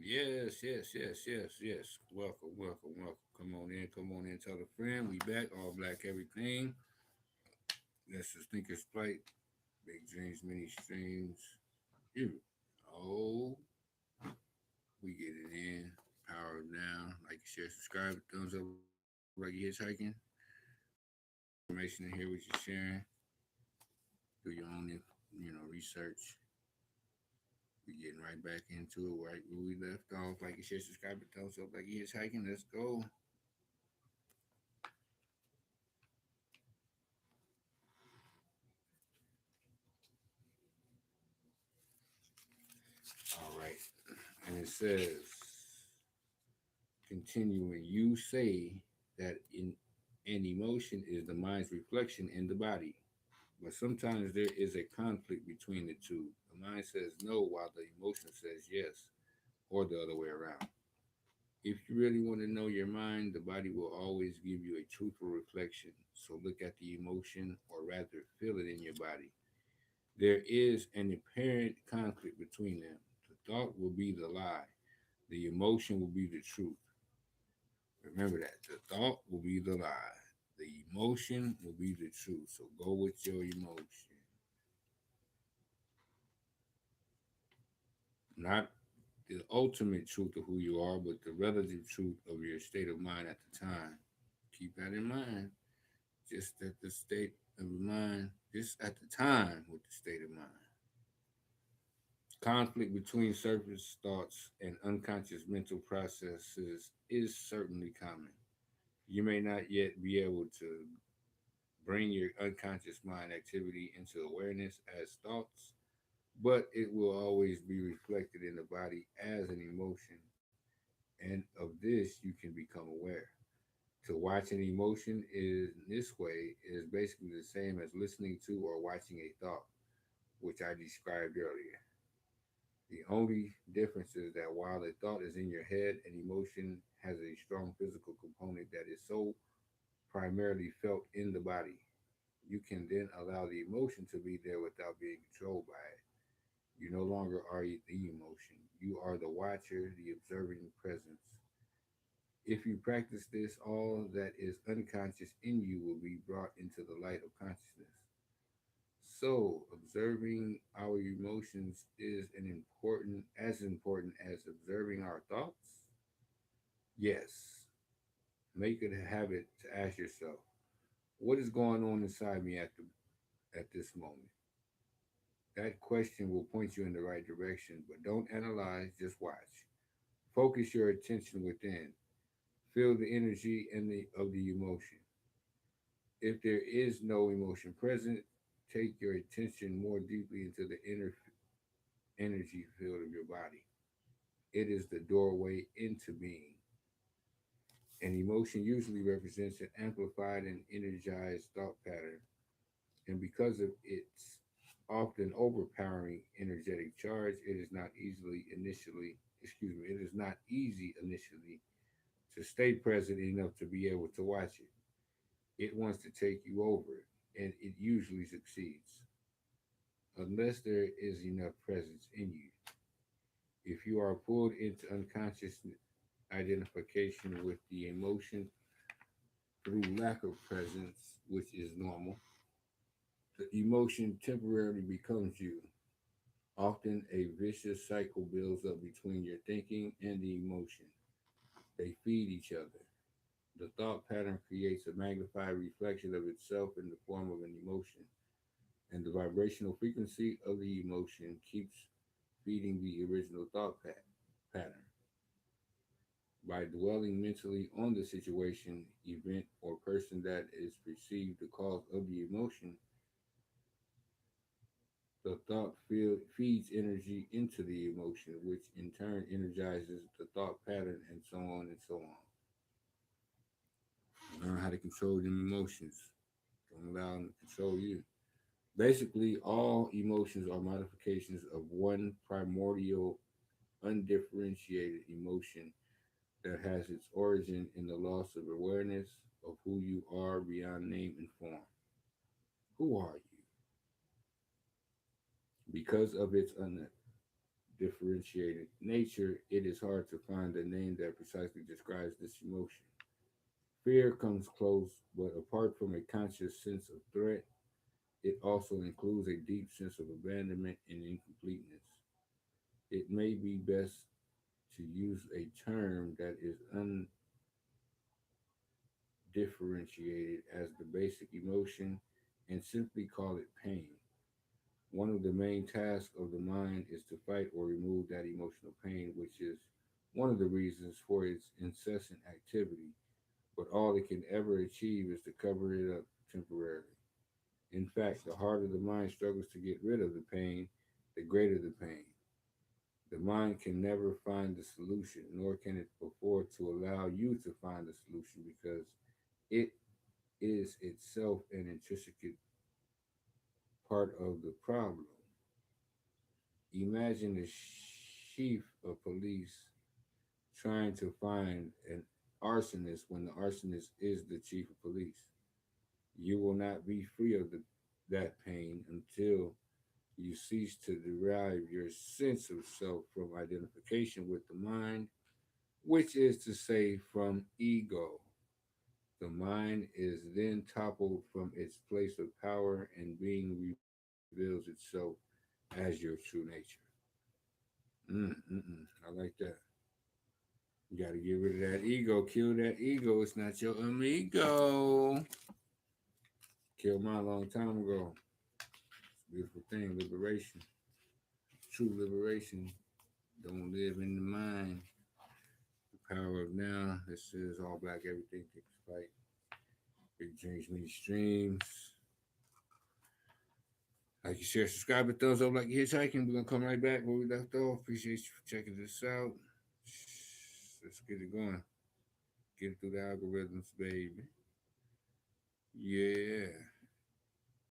Yes, yes, yes, yes, yes. Welcome, welcome, welcome. Come on in, tell a friend. We back, all black everything. This is Thinker's Plate, Big Dreams, Mini Streams. You. Oh, we get it in. Power down. Like, share, subscribe, thumbs up like you're hitchhiking. Information in here what you're sharing. Do your own, research. We getting right back into it, right where we left off. Like, share, subscribe, thumbs up like you're hitchhiking. Let's go. All right. And it says, continuing, you say that an emotion is the mind's reflection in the body, but sometimes there is a conflict between the two. The mind says no while the emotion says yes, or the other way around. If you really want to know your mind, the body will always give you a truthful reflection. So look at the emotion, or rather, feel it in your body. There is an apparent conflict between them. The thought will be the lie, the emotion will be the truth. Remember that. The thought will be the lie. The emotion will be the truth. So go with your emotion. Not the ultimate truth of who you are, but the relative truth of your state of mind at the time. Keep that in mind. Just at the state of mind, just at the time with the state of mind. Conflict between surface thoughts and unconscious mental processes is certainly common. You may not yet be able to bring your unconscious mind activity into awareness as thoughts, but it will always be reflected in the body as an emotion. And of this, you can become aware. To watch an emotion is this way is basically the same as listening to or watching a thought, which I described earlier. The only difference is that while a thought is in your head, an emotion has a strong physical component that is so primarily felt in the body. You can then allow the emotion to be there without being controlled by it. You no longer are the emotion. You are the watcher, the observing presence. If you practice this, all that is unconscious in you will be brought into the light of consciousness. So, observing our emotions is important as observing our thoughts. Yes, make it a habit to ask yourself, what is going on inside me at this moment? That question will point you in the right direction, but don't analyze, just watch. Focus your attention within. Feel the energy of the emotion. If there is no emotion present, take your attention more deeply into the inner energy field of your body. It is the doorway into being. An emotion usually represents an amplified and energized thought pattern, and because of its often overpowering energetic charge, it is not easy initially to stay present enough to be able to watch it. It wants to take you over, and it usually succeeds, unless there is enough presence in you. If you are pulled into unconscious identification with the emotion through lack of presence, which is normal, the emotion temporarily becomes you. Often a vicious cycle builds up between your thinking and the emotion. They feed each other. The thought pattern creates a magnified reflection of itself in the form of an emotion, and the vibrational frequency of the emotion keeps feeding the original pattern. By dwelling mentally on the situation, event, or person that is perceived the cause of the emotion, the feeds energy into the emotion, which in turn energizes the thought pattern, and so on and so on. Learn how to control your emotions. Don't allow them to control you. Basically, all emotions are modifications of one primordial, undifferentiated emotion that has its origin in the loss of awareness of who you are beyond name and form. Who are you? Because of its undifferentiated nature, it is hard to find a name that precisely describes this emotion. Fear comes close, but apart from a conscious sense of threat, it also includes a deep sense of abandonment and incompleteness. It may be best to use a term that is undifferentiated as the basic emotion and simply call it pain. One of the main tasks of the mind is to fight or remove that emotional pain, which is one of the reasons for its incessant activity, but all it can ever achieve is to cover it up temporarily. In fact, the harder the mind struggles to get rid of the pain, the greater the pain. The mind can never find the solution, nor can it afford to allow you to find the solution because it is itself an intrinsic part of the problem. Imagine the chief of police trying to find an arsonist when the arsonist is the chief of police. You will not be free of that pain until you cease to derive your sense of self from identification with the mind, which is to say, from ego. The mind is then toppled from its place of power and being reveals itself as your true nature. I like that. You got to get rid of that ego. Kill that ego. It's not your amigo. Killed mine a long time ago. It's a beautiful thing. Liberation. True liberation. Don't live in the mind. The power of now. This is all black. Everything takes flight. Big dreams, many streams. Like, you share, subscribe, and thumbs up like you're hitchhiking. We're gonna come right back where we left off. Appreciate you for checking this out. Let's get it going. Get it through the algorithms, baby. Yeah.